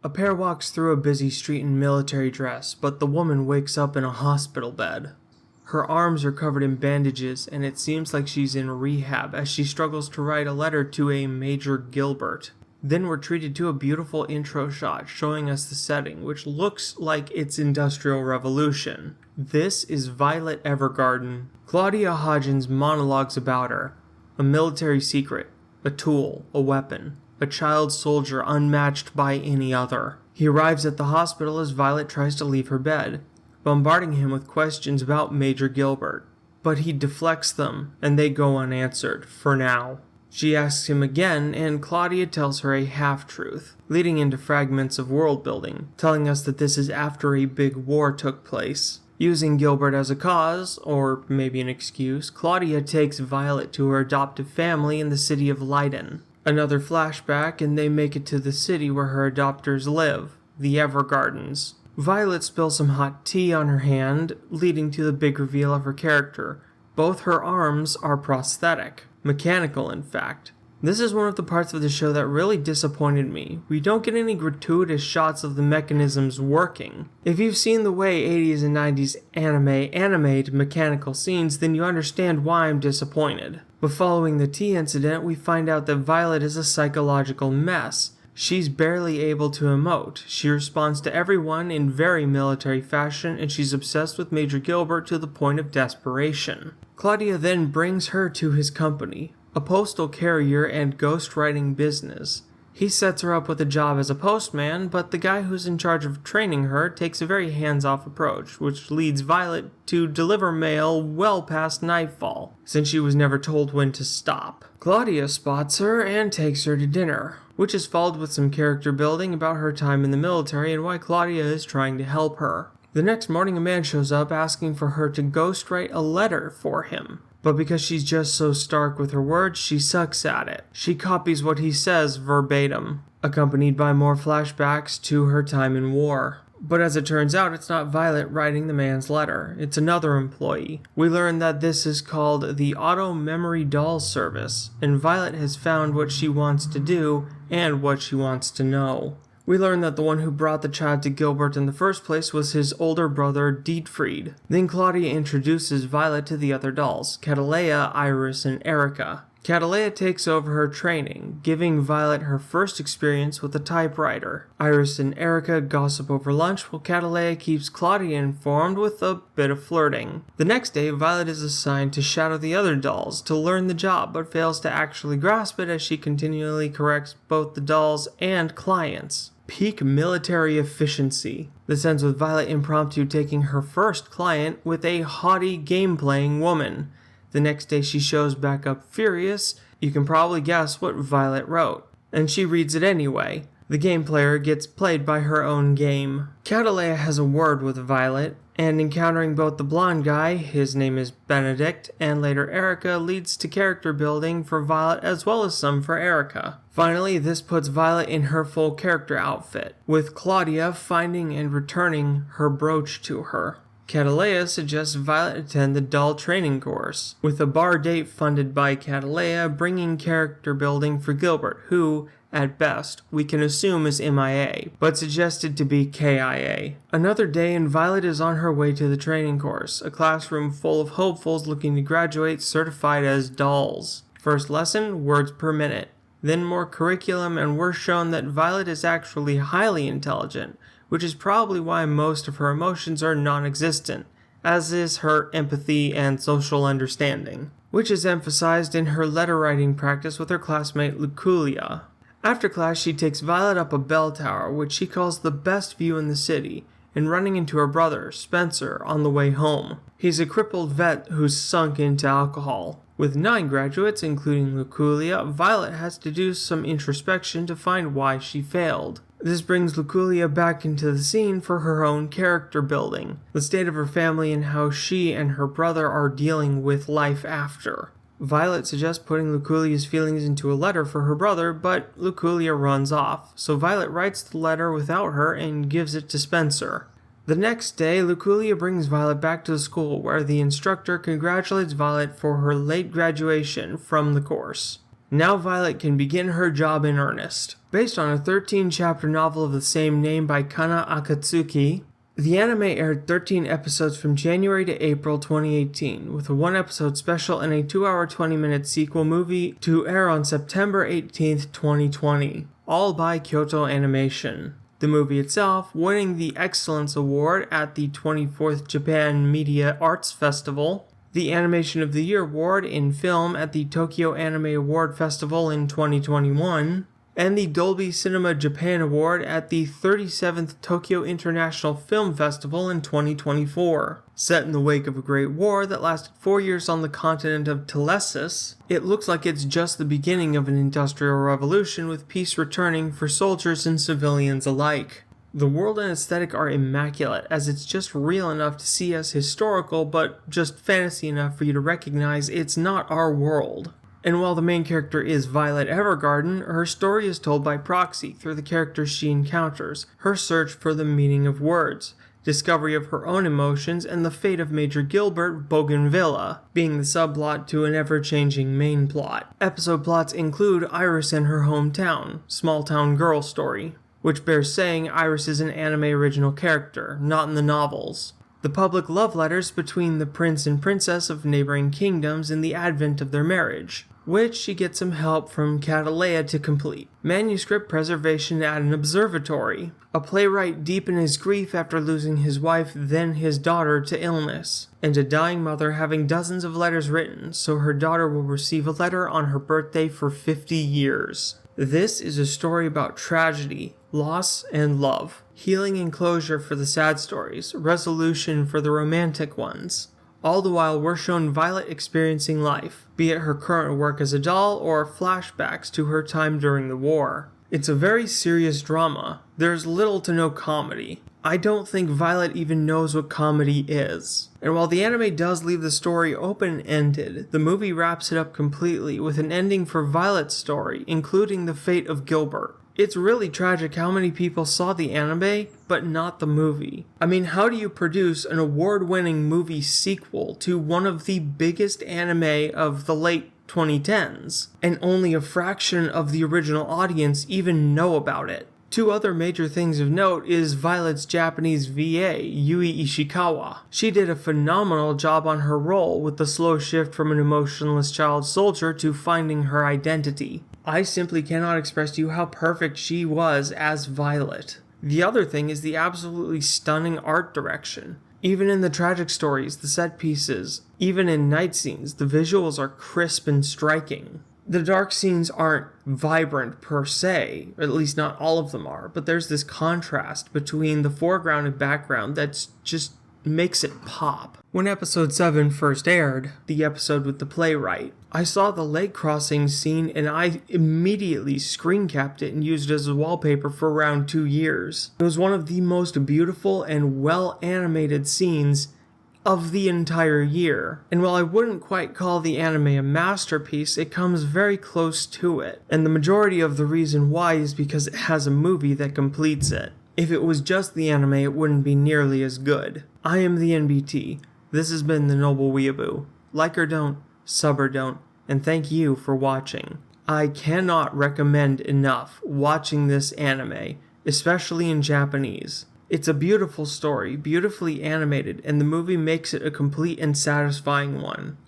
A pair walks through a busy street in military dress, but the woman wakes up in a hospital bed. Her arms are covered in bandages, and it seems like she's in rehab as she struggles to write a letter to a Major Gilbert. Then we're treated to a beautiful intro shot showing us the setting, which looks like it's Industrial Revolution. This is Violet Evergarden. Claudia Hodgins monologues about her. A military secret, a tool, a weapon, a child soldier unmatched by any other. He arrives at the hospital as Violet tries to leave her bed, bombarding him with questions about Major Gilbert. But he deflects them, and they go unanswered, for now. She asks him again, and Claudia tells her a half-truth, leading into fragments of world-building, telling us that this is after a big war took place. Using Gilbert as a cause, or maybe an excuse, Claudia takes Violet to her adoptive family in the city of Leiden. Another flashback, and they make it to the city where her adopters live, the Evergardens. Violet spills some hot tea on her hand, leading to the big reveal of her character. Both her arms are prosthetic. Mechanical, in fact. This is one of the parts of the show that really disappointed me. We don't get any gratuitous shots of the mechanisms working. If you've seen the way 80s and 90s anime animate mechanical scenes, then you understand why I'm disappointed. But following the tea incident, we find out that Violet is a psychological mess. She's barely able to emote. She responds to everyone in very military fashion, and she's obsessed with Major Gilbert to the point of desperation. Claudia then brings her to his company, a postal carrier and ghostwriting business. He sets her up with a job as a postman, but the guy who's in charge of training her takes a very hands-off approach, which leads Violet to deliver mail well past nightfall, since she was never told when to stop. Claudia spots her and takes her to dinner, which is followed with some character building about her time in the military and why Claudia is trying to help her. The next morning, a man shows up asking for her to ghostwrite a letter for him. But because she's just so stark with her words, she sucks at it. She copies what he says verbatim, accompanied by more flashbacks to her time in war. But as it turns out, it's not Violet writing the man's letter. It's another employee. We learn that this is called the Auto Memory Doll Service, and Violet has found what she wants to do and what she wants to know. We learn that the one who brought the child to Gilbert in the first place was his older brother, Dietfried. Then Claudia introduces Violet to the other dolls, Catalea, Iris, and Erica. Catalea takes over her training, giving Violet her first experience with a typewriter. Iris and Erica gossip over lunch while Catalea keeps Claudia informed with a bit of flirting. The next day, Violet is assigned to shadow the other dolls to learn the job, but fails to actually grasp it as she continually corrects both the dolls and clients. Peak military efficiency. This ends with Violet impromptu taking her first client with a haughty game-playing woman. The next day she shows back up furious. You can probably guess what Violet wrote, and she reads it anyway. The game player gets played by her own game. Catalea has a word with Violet, and encountering both the blonde guy, his name is Benedict, and later Erica leads to character building for Violet as well as some for Erica. Finally, this puts Violet in her full character outfit, with Claudia finding and returning her brooch to her. Catalea suggests Violet attend the doll training course, with a bar date funded by Catalea bringing character building for Gilbert, who, at best, we can assume is MIA, but suggested to be KIA. Another day and Violet is on her way to the training course, a classroom full of hopefuls looking to graduate certified as dolls. First lesson, words per minute. Then more curriculum, and we're shown that Violet is actually highly intelligent, which is probably why most of her emotions are non-existent, as is her empathy and social understanding, which is emphasized in her letter writing practice with her classmate Luculia. After class, she takes Violet up a bell tower, which she calls the best view in the city, and running into her brother, Spencer, on the way home. He's a crippled vet who's sunk into alcohol. With 9 graduates, including Luculia, Violet has to do some introspection to find why she failed. This brings Luculia back into the scene for her own character building, the state of her family and how she and her brother are dealing with life after. Violet suggests putting Luculia's feelings into a letter for her brother, but Luculia runs off, so Violet writes the letter without her and gives it to Spencer. The next day, Luculia brings Violet back to the school where the instructor congratulates Violet for her late graduation from the course. Now Violet can begin her job in earnest. Based on a 13-chapter novel of the same name by Kana Akatsuki, the anime aired 13 episodes from January to April 2018, with a 1-episode special and a 2-hour 20-minute sequel movie to air on September 18th, 2020, all by Kyoto Animation. The movie itself winning the Excellence Award at the 24th Japan Media Arts Festival, the Animation of the Year Award in Film at the Tokyo Anime Award Festival in 2021, and the Dolby Cinema Japan Award at the 37th Tokyo International Film Festival in 2024. Set in the wake of a Great War that lasted 4 years on the continent of Telesis, it looks like it's just the beginning of an industrial revolution with peace returning for soldiers and civilians alike. The world and aesthetic are immaculate, as it's just real enough to see as historical, but just fantasy enough for you to recognize it's not our world. And while the main character is Violet Evergarden, her story is told by proxy through the characters she encounters, her search for the meaning of words, discovery of her own emotions, and the fate of Major Gilbert Bougainvillea, being the subplot to an ever-changing main plot. Episode plots include Iris and her hometown, small-town girl story, which bears saying Iris is an anime original character, not in the novels. The public love letters between the prince and princess of neighboring kingdoms and the advent of their marriage, which she gets some help from Catalea to complete. Manuscript preservation at an observatory. A playwright deep in his grief after losing his wife, then his daughter, to illness. And a dying mother having dozens of letters written, so her daughter will receive a letter on her birthday for 50 years. This is a story about tragedy, loss, and love. Healing and closure for the sad stories, resolution for the romantic ones. All the while we're shown Violet experiencing life, be it her current work as a doll or flashbacks to her time during the war. It's a very serious drama. There's little to no comedy. I don't think Violet even knows what comedy is. And while the anime does leave the story open-ended, the movie wraps it up completely with an ending for Violet's story, including the fate of Gilbert. It's really tragic how many people saw the anime, but not the movie. I mean, how do you produce an award-winning movie sequel to one of the biggest anime of the late 2010s, and only a fraction of the original audience even know about it? Two other major things of note is Violet's Japanese VA, Yui Ishikawa. She did a phenomenal job on her role with the slow shift from an emotionless child soldier to finding her identity. I simply cannot express to you how perfect she was as Violet. The other thing is the absolutely stunning art direction. Even in the tragic stories, the set pieces, even in night scenes, the visuals are crisp and striking. The dark scenes aren't vibrant per se, or at least not all of them are, but there's this contrast between the foreground and background that's just makes it pop. When episode 7 first aired, the episode with the playwright, I saw the lake crossing scene and I immediately screen capped it and used it as a wallpaper for around 2 years. It was one of the most beautiful and well animated scenes of the entire year. And while I wouldn't quite call the anime a masterpiece, it comes very close to it. And the majority of the reason why is because it has a movie that completes it. If it was just the anime, it wouldn't be nearly as good. I am the NBT. This has been the Noble Weeaboo. Like or don't, sub or don't, and thank you for watching. I cannot recommend enough watching this anime, especially in Japanese. It's a beautiful story, beautifully animated, and the movie makes it a complete and satisfying one.